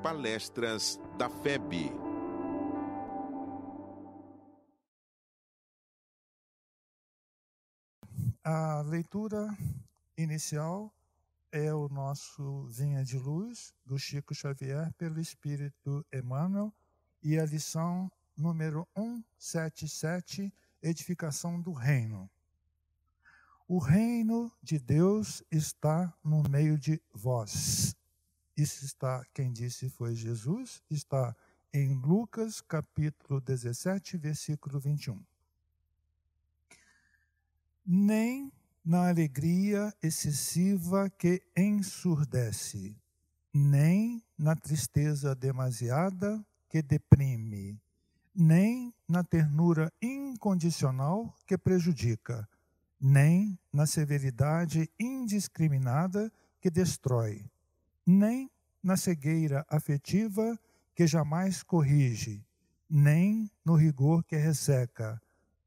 Palestras da FEB. A leitura inicial é o nosso Vinha de Luz, do Chico Xavier, pelo Espírito Emmanuel, e a lição número 177, Edificação do Reino. O reino de Deus está no meio de vós. Isso está, quem disse foi Jesus, está em Lucas, capítulo 17, versículo 21. Nem na alegria excessiva que ensurdece, nem na tristeza demasiada que deprime, nem na ternura incondicional que prejudica, nem na severidade indiscriminada que destrói, nem na cegueira afetiva que jamais corrige, nem no rigor que resseca,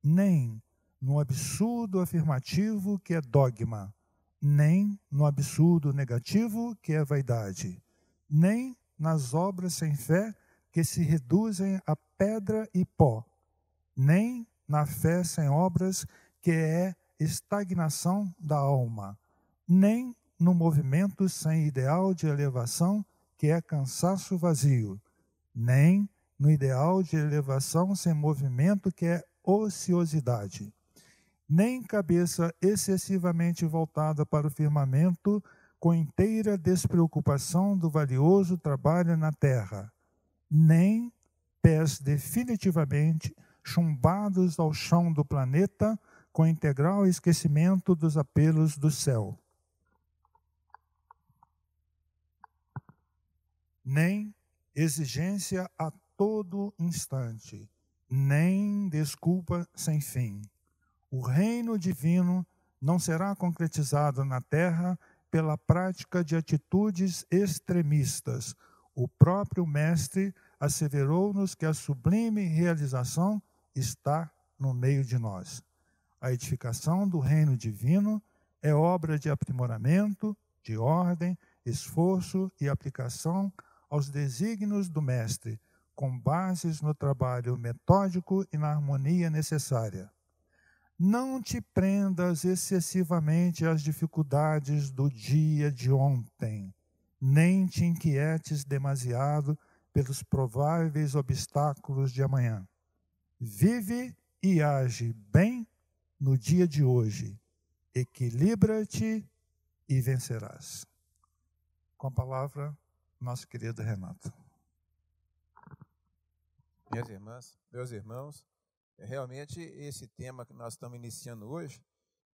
nem no absurdo afirmativo que é dogma, nem no absurdo negativo que é vaidade, nem nas obras sem fé que se reduzem a pedra e pó, nem na fé sem obras que é estagnação da alma, nem no movimento sem ideal de elevação que é cansaço vazio, nem no ideal de elevação sem movimento que é ociosidade, nem cabeça excessivamente voltada para o firmamento com inteira despreocupação do valioso trabalho na terra, nem pés definitivamente chumbados ao chão do planeta com integral esquecimento dos apelos do céu. Nem exigência a todo instante, nem desculpa sem fim. O reino divino não será concretizado na terra pela prática de atitudes extremistas. O próprio Mestre asseverou-nos que a sublime realização está no meio de nós. A edificação do reino divino é obra de aprimoramento, de ordem, esforço e aplicação aos desígnios do Mestre, com bases no trabalho metódico e na harmonia necessária. Não te prendas excessivamente às dificuldades do dia de ontem, nem te inquietes demasiado pelos prováveis obstáculos de amanhã. Vive e age bem no dia de hoje. Equilibra-te e vencerás. Com a palavra, nosso querido Renato. Minhas irmãs, meus irmãos, realmente esse tema que nós estamos iniciando hoje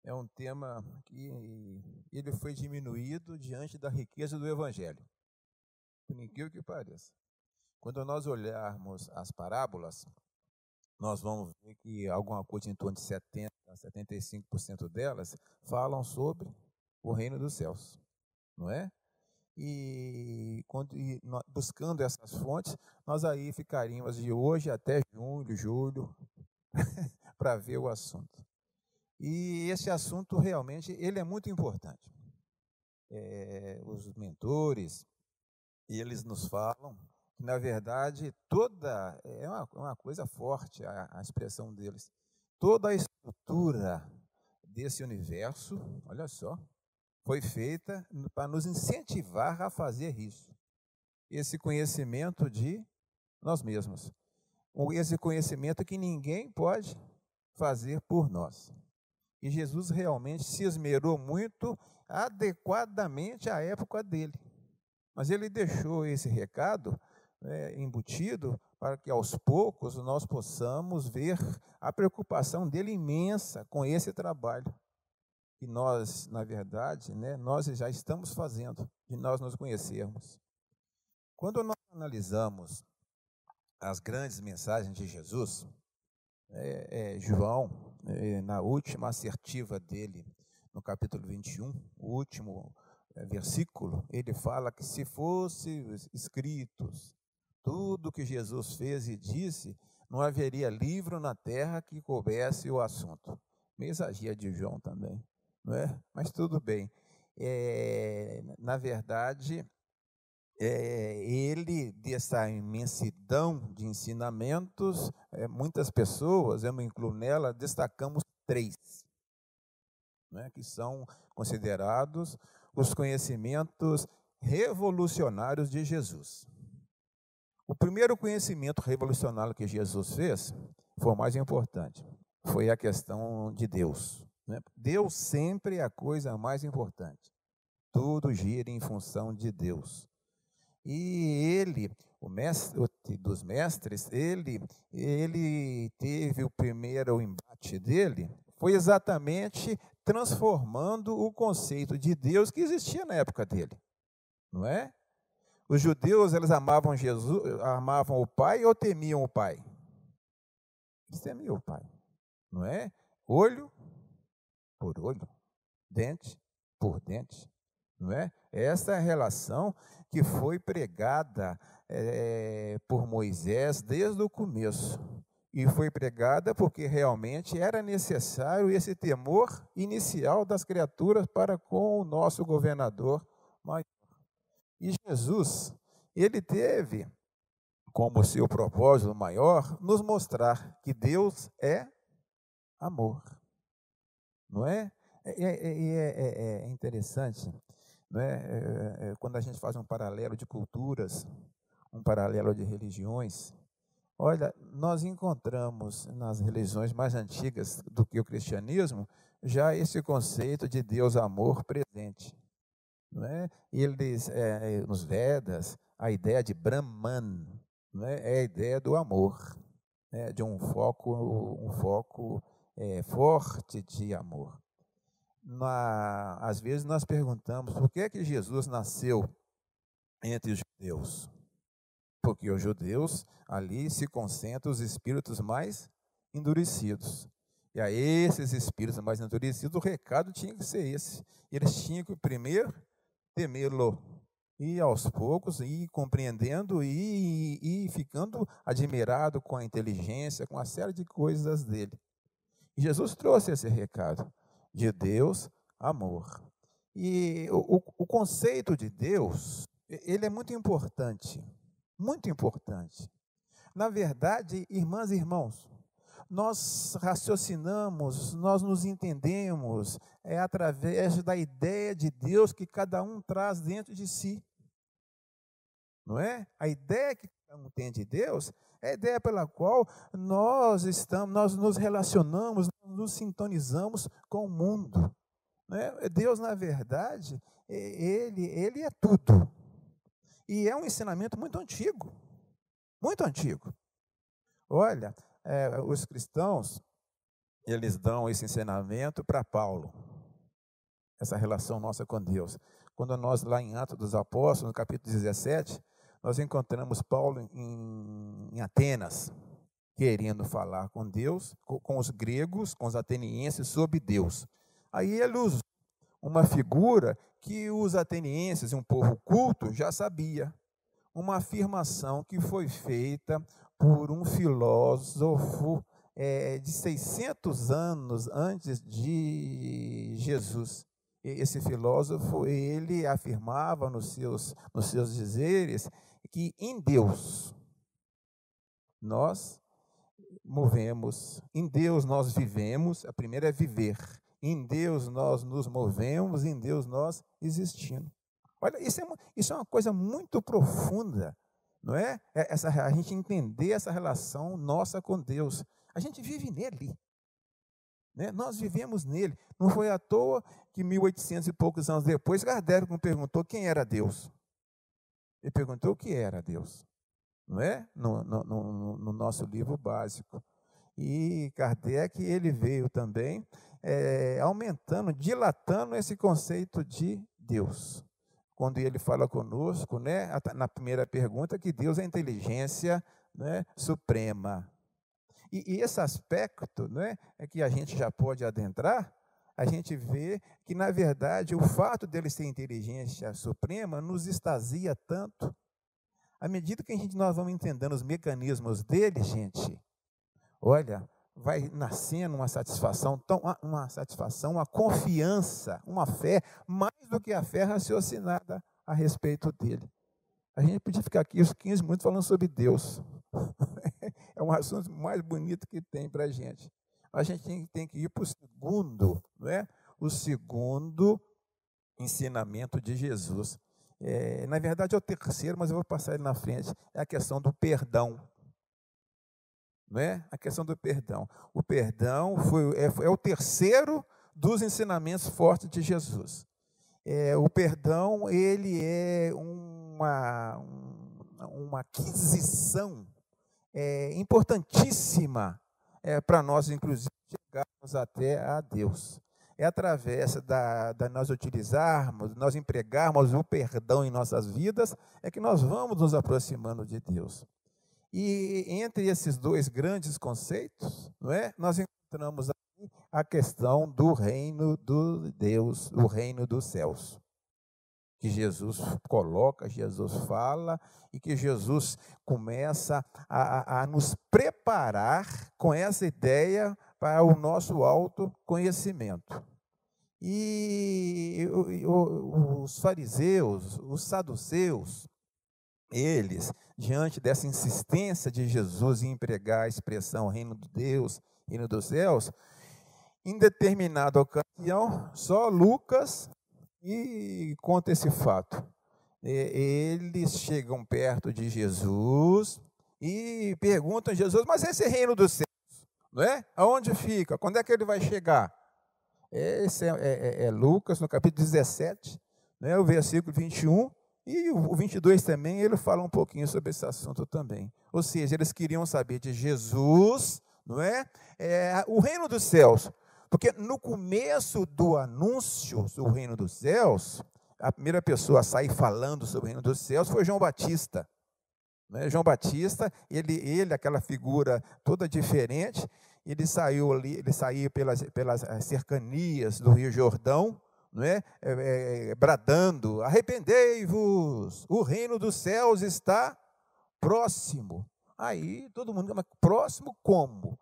é um tema que ele foi diminuído diante da riqueza do Evangelho, por incrível que pareça. Quando nós olharmos as parábolas, nós vamos ver que alguma coisa em torno de 70% a 75% delas falam sobre o reino dos céus, não é? Buscando essas fontes, nós aí ficaríamos de hoje até julho, para ver o assunto. E esse assunto realmente ele é muito importante. Os mentores, eles nos falam que, na verdade, é uma coisa forte a expressão deles. Toda a estrutura desse universo, olha só, foi feita para nos incentivar a fazer isso. Esse conhecimento de nós mesmos. Esse conhecimento que ninguém pode fazer por nós. E Jesus realmente se esmerou muito adequadamente à época dele. Mas ele deixou esse recado embutido para que aos poucos nós possamos ver a preocupação dele imensa com esse trabalho. Que nós, na verdade, nós já estamos fazendo, de nós nos conhecermos. Quando nós analisamos as grandes mensagens de Jesus, João, na última assertiva dele, no capítulo 21, o último versículo, ele fala que se fosse escritos tudo que Jesus fez e disse, não haveria livro na terra que coubesse o assunto. Meio exagero de João também, não é? Mas tudo bem. Na verdade, ele, dessa imensidão de ensinamentos, muitas pessoas, eu me incluo nela, destacamos 3, né, que são considerados os conhecimentos revolucionários de Jesus. O primeiro conhecimento revolucionário que Jesus fez foi o mais importante, foi a questão de Deus, né? Deus sempre é a coisa mais importante. Tudo gira em função de Deus. E ele, o mestre dos mestres, ele teve o primeiro embate dele, foi exatamente transformando o conceito de Deus que existia na época dele, não é? Os judeus, eles amavam Jesus, amavam o Pai ou temiam o Pai? Eles temiam o Pai, não é? Olho por olho, dente por dente, não é? Essa é a relação que foi pregada por Moisés desde o começo. E foi pregada porque realmente era necessário esse temor inicial das criaturas para com o nosso governador maior. E Jesus, ele teve como seu propósito maior nos mostrar que Deus é amor, não é? É interessante, não é? Quando a gente faz um paralelo de culturas, um paralelo de religiões. Olha, nós encontramos nas religiões mais antigas do que o cristianismo já esse conceito de Deus amor presente, não é? Eles, nos Vedas, a ideia de Brahman, não é? É a ideia do amor, né? De um foco forte de amor. Às vezes nós perguntamos por que é que Jesus nasceu entre os judeus? Porque os judeus, ali se concentram os espíritos mais endurecidos. E a esses espíritos mais endurecidos, o recado tinha que ser esse. Eles tinham que primeiro temê-lo. E aos poucos ir compreendendo e ficando admirado com a inteligência, com uma série de coisas dele. E Jesus trouxe esse recado de Deus, amor. E o conceito de Deus, ele é muito importante. Muito importante. Na verdade, irmãs e irmãos, nós raciocinamos, nós nos entendemos através da ideia de Deus que cada um traz dentro de si. Não é? A ideia que cada um tem de Deus é a ideia pela qual nós nos relacionamos, nos sintonizamos com o mundo. Não é? Deus, na verdade, ele é tudo. E é um ensinamento muito antigo, muito antigo. Olha, os cristãos, eles dão esse ensinamento para Paulo, essa relação nossa com Deus. Quando nós, lá em Atos dos Apóstolos, no capítulo 17, nós encontramos Paulo em Atenas, querendo falar com Deus, com os gregos, com os atenienses, sobre Deus. Aí ele usa uma figura que os atenienses, um povo culto, já sabia. Uma afirmação que foi feita por um filósofo de 600 anos antes de Jesus. Esse filósofo, ele afirmava nos seus dizeres que em Deus nós movemos, em Deus nós vivemos, a primeira é viver. Em Deus nós nos movemos, em Deus nós existimos. Olha, isso é uma coisa muito profunda, não é? A gente entender essa relação nossa com Deus. A gente vive nele, né? Nós vivemos nele. Não foi à toa que 1800 e poucos anos depois, Kardec me perguntou quem era Deus. Ele perguntou o que era Deus, não é? No nosso livro básico. E Kardec, ele veio também aumentando, dilatando esse conceito de Deus. Quando ele fala conosco, né, na primeira pergunta, que Deus é a inteligência, né, suprema. E esse aspecto, né, que a gente já pode adentrar, a gente vê que, na verdade, o fato dele ser inteligência suprema nos extasia tanto. À medida que nós vamos entendendo os mecanismos dele, gente, olha, vai nascendo uma satisfação, uma confiança, uma fé, mais do que a fé raciocinada a respeito dele. A gente podia ficar aqui uns 15 minutos falando sobre Deus. É um assunto mais bonito que tem para a gente. A gente tem que ir para o segundo, não é? O segundo ensinamento de Jesus. Na verdade é o terceiro, mas eu vou passar ele na frente. É a questão do perdão. Não é? A questão do perdão. O perdão é o terceiro dos ensinamentos fortes de Jesus. O perdão, ele é uma aquisição importantíssima para nós, inclusive, chegarmos até a Deus. É através da nós utilizarmos, nós empregarmos o perdão em nossas vidas, é que nós vamos nos aproximando de Deus. E entre esses dois grandes conceitos, não é? Nós encontramos aqui a questão do reino do Deus, o reino dos céus, que Jesus coloca, Jesus fala, e que Jesus começa a nos preparar com essa ideia para o nosso autoconhecimento. E os fariseus, os saduceus, eles, diante dessa insistência de Jesus em empregar a expressão reino de Deus, reino dos céus, em determinada ocasião, só Lucas conta esse fato. Eles chegam perto de Jesus e perguntam a Jesus, mas esse reino dos céus, não é? Aonde fica? Quando é que ele vai chegar? Esse é Lucas, no capítulo 17, né, o versículo 21, e o 22 também, ele fala um pouquinho sobre esse assunto também. Ou seja, eles queriam saber de Jesus, não é? O reino dos céus. Porque no começo do anúncio do reino dos céus, a primeira pessoa a sair falando sobre o reino dos céus foi João Batista. Né? João Batista, ele, aquela figura toda diferente, ele saiu pelas cercanias do Rio Jordão, não é? Bradando, arrependei-vos, o reino dos céus está próximo. Aí todo mundo, mas próximo como?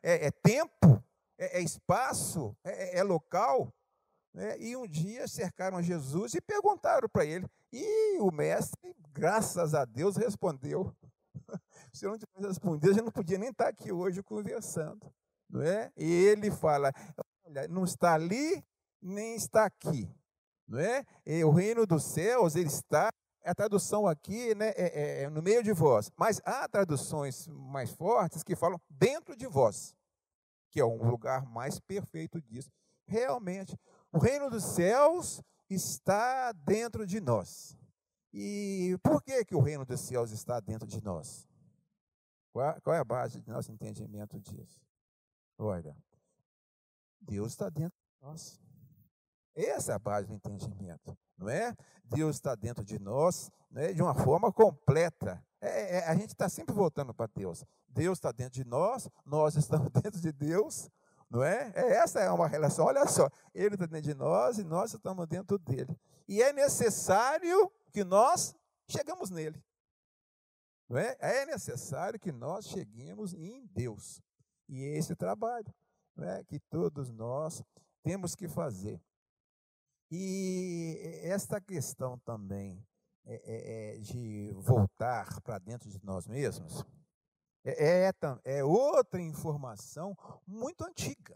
É tempo? É espaço? É local? E um dia cercaram Jesus e perguntaram para ele. E o mestre, graças a Deus, respondeu. Se eu não tivesse respondido, a gente não podia nem estar aqui hoje conversando. Não é? E ele fala, olha, não está ali, nem está aqui. Não é? E o reino dos céus, ele está, a tradução aqui, né, é no meio de vós. Mas há traduções mais fortes que falam dentro de vós, que é um lugar mais perfeito disso. Realmente, o reino dos céus está dentro de nós. E por que o reino dos céus está dentro de nós? Qual é a base do nosso entendimento disso? Olha, Deus está dentro de nós. Essa é a base do entendimento, não é? Deus está dentro de nós, né, de uma forma completa. A gente está sempre voltando para Deus. Deus está dentro de nós estamos dentro de Deus, não é? Essa é uma relação, olha só, Ele está dentro de nós e nós estamos dentro dele. E é necessário que nós chegamos nele. Não é? É necessário que nós cheguemos em Deus. E é esse trabalho, não é, que todos nós temos que fazer. E esta questão também de voltar para dentro de nós mesmos é outra informação muito antiga.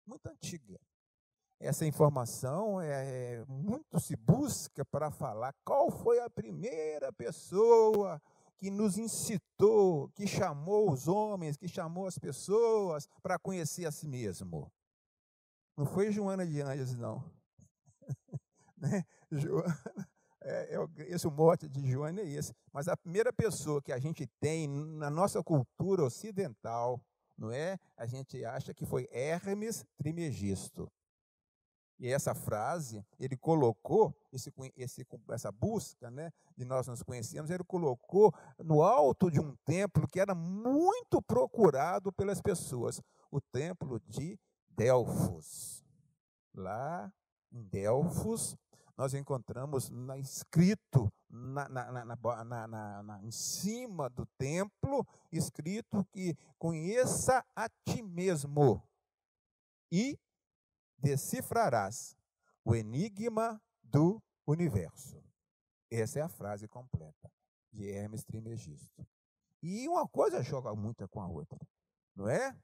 Muito antiga. Essa informação muito se busca para falar qual foi a primeira pessoa que nos incitou, que chamou os homens, que chamou as pessoas para conhecer a si mesmo. Não foi Joana de Ângeles, não. Né? Esse o mote de Joana é esse. Mas a primeira pessoa que a gente tem na nossa cultura ocidental, não é? A gente acha que foi Hermes Trismegisto. E essa frase, ele colocou, essa busca, né, de nós nos conhecermos, ele colocou no alto de um templo que era muito procurado pelas pessoas, o templo de Delfos. Lá em Delfos, nós encontramos escrito em cima do templo, escrito que conheça a ti mesmo e decifrarás o enigma do universo. Essa é a frase completa de Hermes Trismegisto. E uma coisa joga muito com a outra, não é?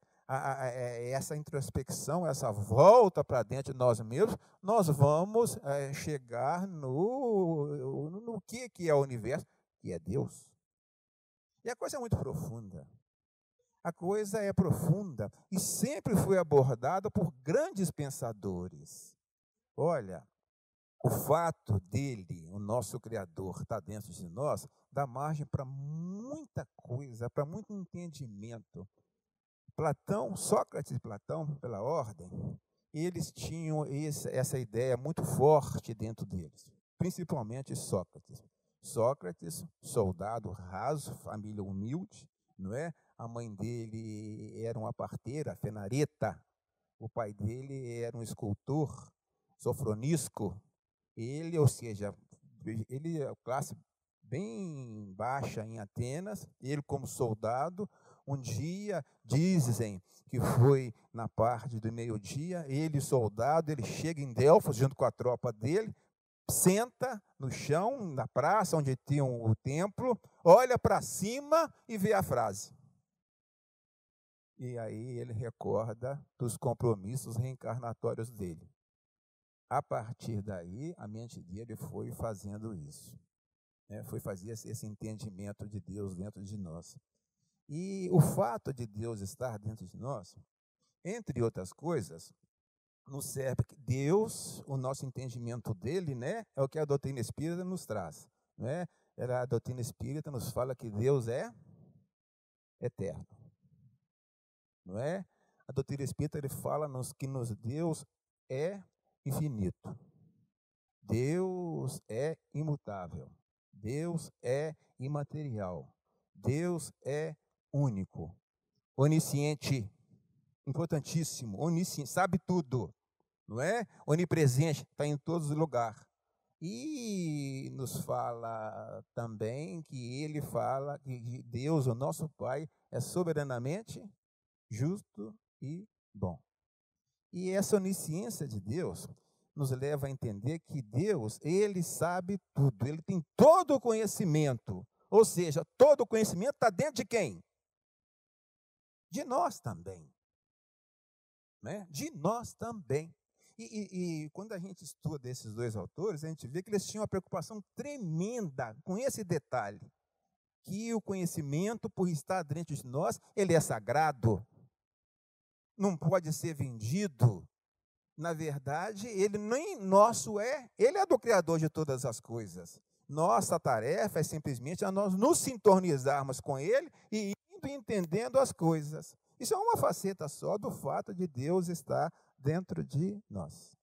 Essa introspecção, essa volta para dentro de nós mesmos, nós vamos chegar no que é o universo, que é Deus. E a coisa é muito profunda. A coisa é profunda e sempre foi abordada por grandes pensadores. Olha, o fato dele, o nosso Criador, estar dentro de nós, dá margem para muita coisa, para muito entendimento. Platão, Sócrates e Platão, pela ordem, eles tinham essa ideia muito forte dentro deles, principalmente Sócrates. Sócrates, soldado raso, família humilde, não é? A mãe dele era uma parteira, Fenareta. O pai dele era um escultor, Sofronisco. Ele, ou seja, ele é classe bem baixa em Atenas. Ele, como soldado, um dia dizem que foi na parte do meio-dia. Ele, soldado, ele chega em Delfos junto com a tropa dele, senta no chão, na praça onde tinha o templo, olha para cima e vê a frase. E aí ele recorda dos compromissos reencarnatórios dele. A partir daí, a mente dele foi fazendo isso. Foi fazer esse entendimento de Deus dentro de nós. E o fato de Deus estar dentro de nós, entre outras coisas, nos serve que Deus, o nosso entendimento dele, né, é o que a doutrina espírita nos traz. Não é? A doutrina espírita nos fala que Deus é eterno. Não é? A doutrina espírita ele fala-nos que Deus é infinito. Deus é imutável. Deus é imaterial. Deus é único. Onisciente. Importantíssimo. Onisciente. Sabe tudo. Não é? Onipresente. Está em todos os lugares. E nos fala também que ele fala que Deus, o nosso Pai, é soberanamente justo e bom. E essa onisciência de Deus nos leva a entender que Deus, ele sabe tudo, ele tem todo o conhecimento. Ou seja, todo o conhecimento está dentro de quem? De nós também. Né? De nós também. E quando a gente estuda esses dois autores, a gente vê que eles tinham uma preocupação tremenda com esse detalhe, que o conhecimento, por estar dentro de nós, ele é sagrado, não pode ser vendido. Na verdade, ele nem nosso é, ele é do Criador de todas as coisas. Nossa tarefa é simplesmente a nós nos sintonizarmos com ele e indo entendendo as coisas. Isso é uma faceta só do fato de Deus estar dentro de nós.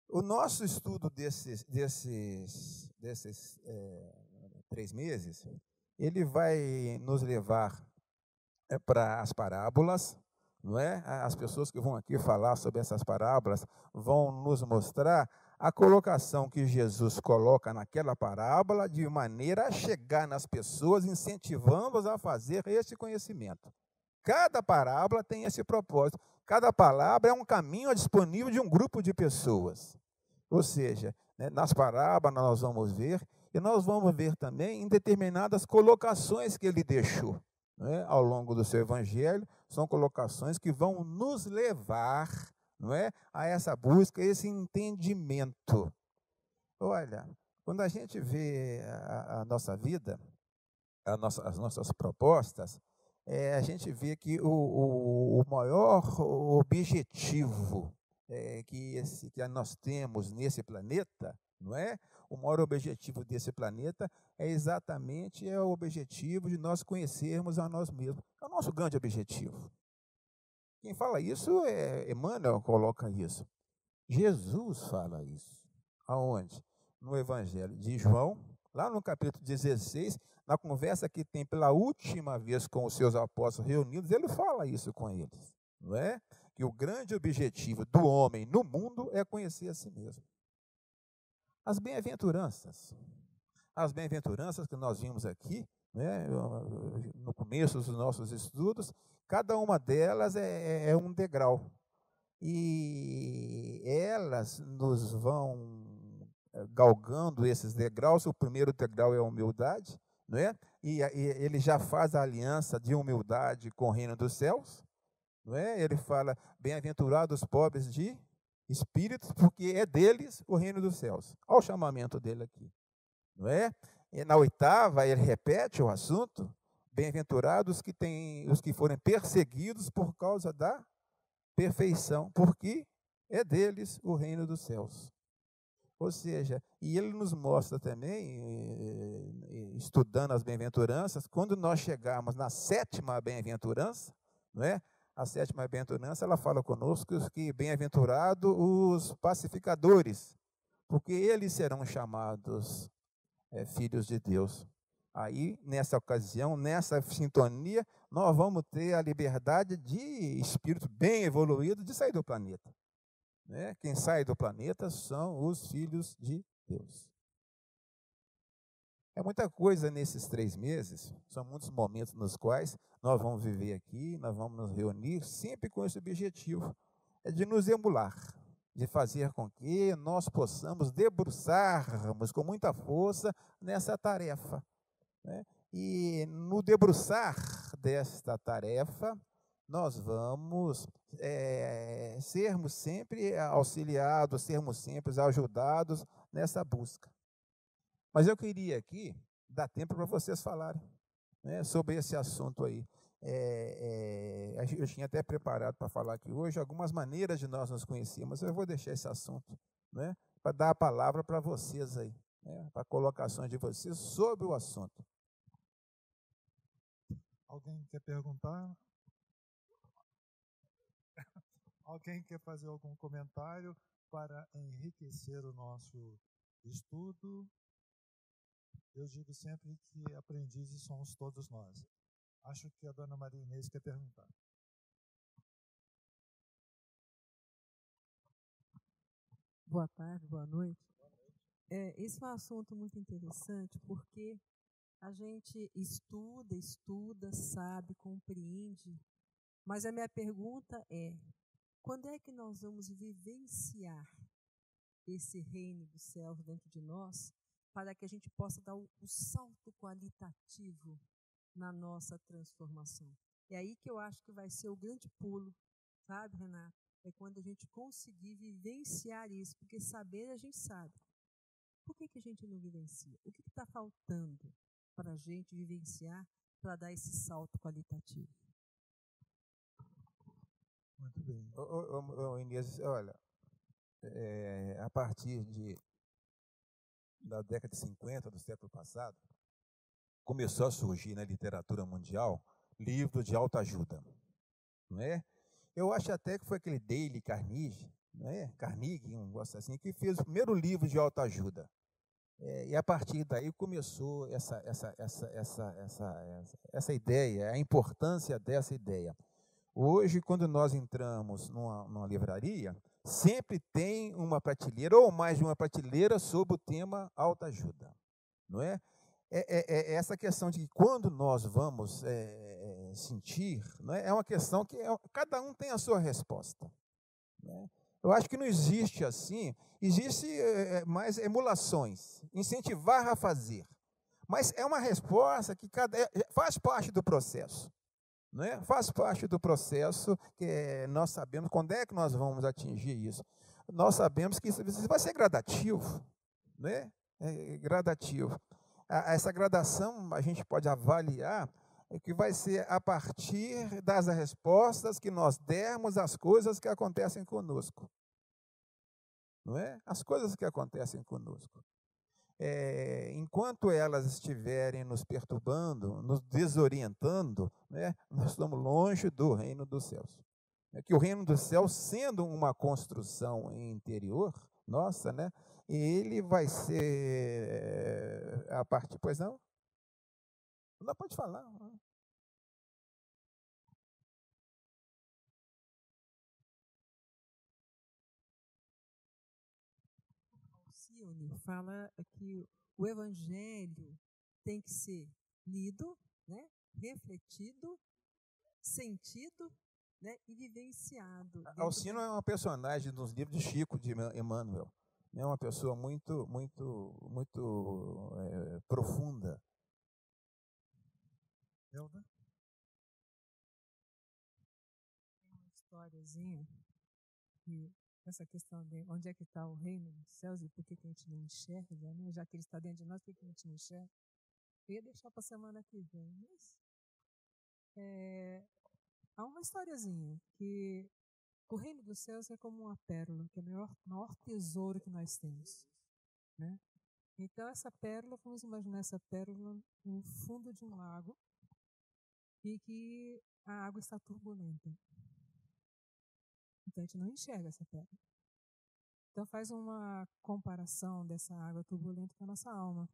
O nosso estudo desses 3 meses, ele vai nos levar para as parábolas, não é? As pessoas que vão aqui falar sobre essas parábolas vão nos mostrar a colocação que Jesus coloca naquela parábola de maneira a chegar nas pessoas, incentivando-as a fazer esse conhecimento. Cada parábola tem esse propósito. Cada palavra é um caminho disponível de um grupo de pessoas. Ou seja, né, nas parábolas nós vamos ver, e nós vamos ver também em determinadas colocações que ele deixou, né, ao longo do seu evangelho. São colocações que vão nos levar, não é, a essa busca, esse entendimento. Olha, quando a gente vê a nossa vida, as nossas propostas, a gente vê que o maior objetivo que nós temos nesse planeta, não é? O maior objetivo desse planeta é exatamente o objetivo de nós conhecermos a nós mesmos. É o nosso grande objetivo. Quem fala isso Emmanuel coloca isso. Jesus fala isso. Aonde? No Evangelho de João, lá no capítulo 16, na conversa que tem pela última vez com os seus apóstolos reunidos, ele fala isso com eles, não é? Que o grande objetivo do homem no mundo é conhecer a si mesmo. As bem-aventuranças que nós vimos aqui, né, no começo dos nossos estudos, cada uma delas é um degrau. E elas nos vão galgando esses degraus. O primeiro degrau é a humildade, não é? E ele já faz a aliança de humildade com o reino dos céus, não é? Ele fala, bem-aventurados os pobres de espíritos, porque é deles o reino dos céus. Olha o chamamento dele aqui, não é? E na oitava, ele repete o assunto, bem-aventurados os que forem perseguidos por causa da perfeição, porque é deles o reino dos céus. Ou seja, e ele nos mostra também, estudando as bem-aventuranças, quando nós chegarmos na sétima bem-aventurança, não é? A sétima bem-aventurança, ela fala conosco que bem-aventurados os pacificadores, porque eles serão chamados filhos de Deus. Aí, nessa ocasião, nessa sintonia, nós vamos ter a liberdade de espírito bem evoluído de sair do planeta. Né? Quem sai do planeta são os filhos de Deus. É muita coisa nesses 3 meses, são muitos momentos nos quais nós vamos viver aqui, nós vamos nos reunir, sempre com esse objetivo, é de nos emular, de fazer com que nós possamos debruçarmos com muita força nessa tarefa. Né? E no debruçar desta tarefa, nós vamos sermos sempre auxiliados, sermos sempre ajudados nessa busca. Mas eu queria aqui dar tempo para vocês falarem, né, sobre esse assunto aí. Eu tinha até preparado para falar aqui hoje algumas maneiras de nós nos conhecermos, mas eu vou deixar esse assunto, né, para dar a palavra para vocês aí, né, para colocações de vocês sobre o assunto. Alguém quer perguntar? Alguém quer fazer algum comentário para enriquecer o nosso estudo? Eu digo sempre que aprendizes somos todos nós. Acho que a dona Maria Inês quer perguntar. Boa tarde, boa noite. Esse é um assunto muito interessante porque a gente estuda, sabe, compreende, mas a minha pergunta é: quando é que nós vamos vivenciar esse reino dos céus dentro de nós, para que a gente possa dar o salto qualitativo na nossa transformação? É aí que eu acho que vai ser o grande pulo, sabe, Renato? É quando a gente conseguir vivenciar isso, porque saber a gente sabe. Por que a gente não vivencia? O que está faltando para a gente vivenciar, para dar esse salto qualitativo? Muito bem. Inês, olha, a partir da década de 50 do século passado, começou a surgir na literatura mundial livro de autoajuda, não é? Eu acho até que foi aquele Dale Carnegie, não é? Carnegie, um negócio assim, que fez o primeiro livro de autoajuda. E a partir daí começou essa ideia, a importância dessa ideia. Hoje, quando nós entramos numa livraria, sempre tem uma prateleira ou mais de uma prateleira sobre o tema autoajuda, não é? Essa questão de que quando nós vamos sentir, não é uma questão que cada um tem a sua resposta. Né? Eu acho que não existe assim, existe mais emulações, incentivar a fazer, mas é uma resposta que faz parte do processo. Não é? Faz parte do processo que nós sabemos quando é que nós vamos atingir isso. Nós sabemos que isso vai ser gradativo, né? Gradativo. Essa gradação a gente pode avaliar que vai ser a partir das respostas que nós dermos às coisas que acontecem conosco. Não é? As coisas que acontecem conosco. Enquanto elas estiverem nos perturbando, nos desorientando, né, nós estamos longe do reino dos céus. Que o reino dos céus, sendo uma construção interior nossa, né, ele vai ser a partir... Pois não? Não pode falar. Fala que o Evangelho tem que ser lido, né, refletido, sentido, né, e vivenciado. Alcino é uma personagem dos livros de Chico de Emmanuel. É uma pessoa muito profunda. Elda? Tem uma historiazinha que essa questão de onde é que está o reino dos céus e por que que a gente não enxerga, né? Já que ele está dentro de nós, por que que a gente não enxerga? Eu ia deixar para a semana que vem, mas há uma historiazinha que o reino dos céus é como uma pérola, que é o maior tesouro que nós temos, né? Então, essa pérola, vamos imaginar essa pérola no fundo de um lago e que a água está turbulenta. Então, a gente não enxerga essa pérola. Então, faz uma comparação dessa água turbulenta com a nossa alma.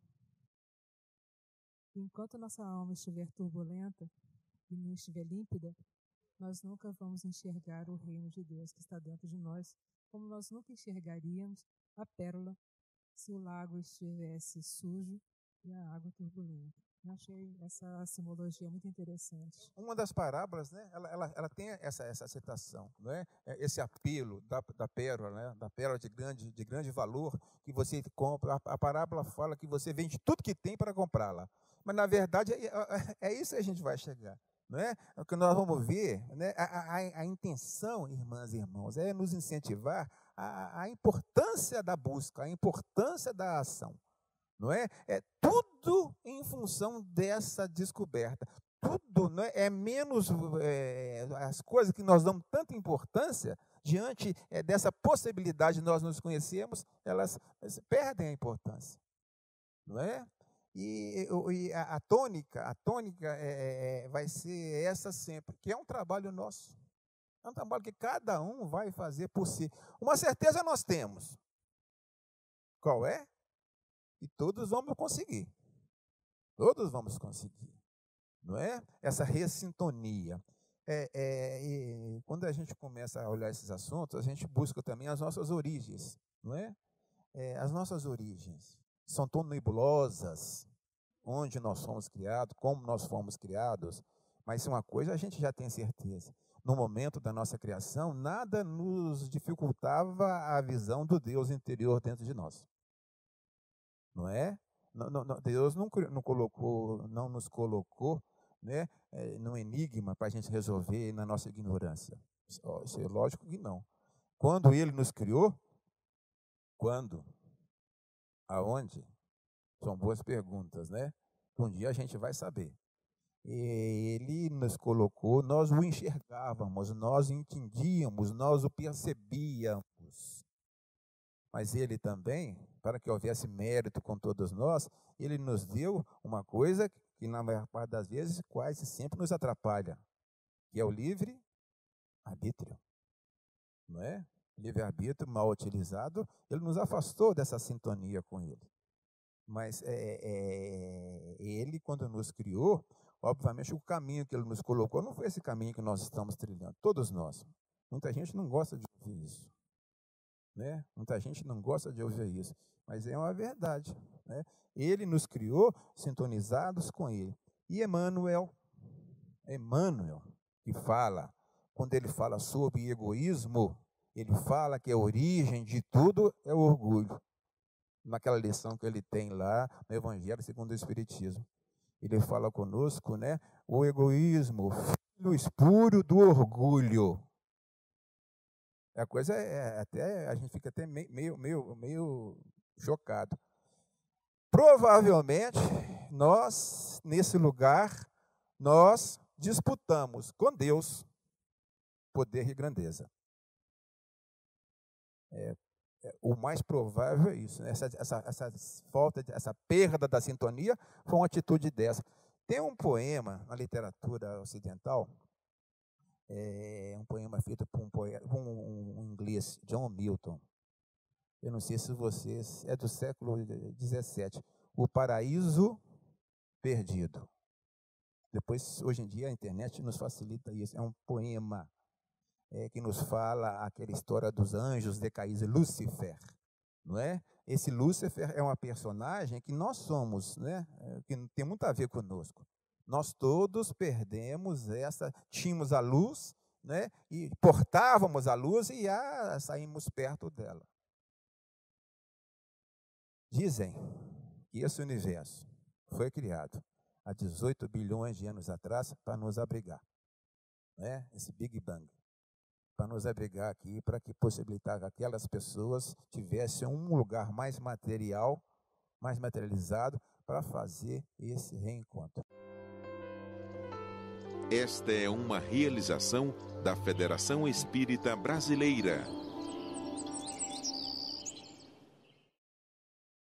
Enquanto a nossa alma estiver turbulenta e não estiver límpida, nós nunca vamos enxergar o reino de Deus que está dentro de nós, como nós nunca enxergaríamos a pérola se o lago estivesse sujo e a água turbulenta. Eu achei essa simbologia muito interessante. Uma das parábolas, né, ela tem essa citação, não é? Esse apelo da pérola, né, da pérola de grande valor que você compra. A parábola fala que você vende tudo que tem para comprá-la. Mas, na verdade, é isso que a gente vai chegar. Não é? O que nós vamos ver, né? A intenção, irmãs e irmãos, é nos incentivar a importância da busca, a importância da ação. Não é? É tudo em função dessa descoberta. Tudo, não é? É menos as coisas que nós damos tanta importância diante dessa possibilidade de nós nos conhecermos, elas perdem a importância. Não é? E a tônica vai ser essa sempre, que é um trabalho nosso. É um trabalho que cada um vai fazer por si. Uma certeza nós temos. Qual é? E todos vamos conseguir. Todos vamos conseguir. Não é? Essa ressintonia. E quando a gente começa a olhar esses assuntos, a gente busca também as nossas origens. Não é? As nossas origens são tão nebulosas, onde nós fomos criados, como nós fomos criados, mas uma coisa a gente já tem certeza. No momento da nossa criação, nada nos dificultava a visão do Deus interior dentro de nós. Não é? Deus não nos colocou, né, num enigma para a gente resolver na nossa ignorância. Isso é lógico que não. Quando Ele nos criou, quando? Aonde? São boas perguntas, né? Um dia a gente vai saber. Ele nos colocou, nós o enxergávamos, nós o entendíamos, nós o percebíamos. Mas ele também, para que houvesse mérito com todos nós, ele nos deu uma coisa que, na maior parte das vezes, quase sempre nos atrapalha, que é o livre-arbítrio. Não é? Livre-arbítrio mal utilizado, ele nos afastou dessa sintonia com ele. Mas ele, quando nos criou, obviamente o caminho que ele nos colocou não foi esse caminho que nós estamos trilhando, todos nós. Muita gente não gosta de ouvir isso. Né? Muita gente não gosta de ouvir isso, mas é uma verdade. Né? Ele nos criou sintonizados com ele. E Emmanuel, que fala, quando ele fala sobre egoísmo, ele fala que a origem de tudo é o orgulho. Naquela lição que ele tem lá no Evangelho segundo o Espiritismo. Ele fala conosco, né? O egoísmo, filho espúrio do orgulho. A coisa até a gente fica até meio chocado. Provavelmente nós nesse lugar nós disputamos com Deus poder e grandeza. O mais provável é isso. Né? Essa falta, essa perda da sintonia foi uma atitude dessa. Tem um poema na literatura ocidental. Um poema feito por um inglês, John Milton. Eu não sei se vocês... É do século XVII. O Paraíso Perdido. Depois, hoje em dia, a internet nos facilita isso. É um poema que nos fala aquela história dos anjos decaídos, Lúcifer. Não é? Esse Lúcifer é uma personagem que nós somos, né? Que tem muito a ver conosco. Nós todos perdemos tínhamos a luz, né? E portávamos a luz e saímos perto dela. Dizem que esse universo foi criado há 18 bilhões de anos atrás para nos abrigar, né? Esse Big Bang, para nos abrigar aqui, para que possibilitar que aquelas pessoas tivessem um lugar mais material, mais materializado, para fazer esse reencontro. Esta é uma realização da Federação Espírita Brasileira.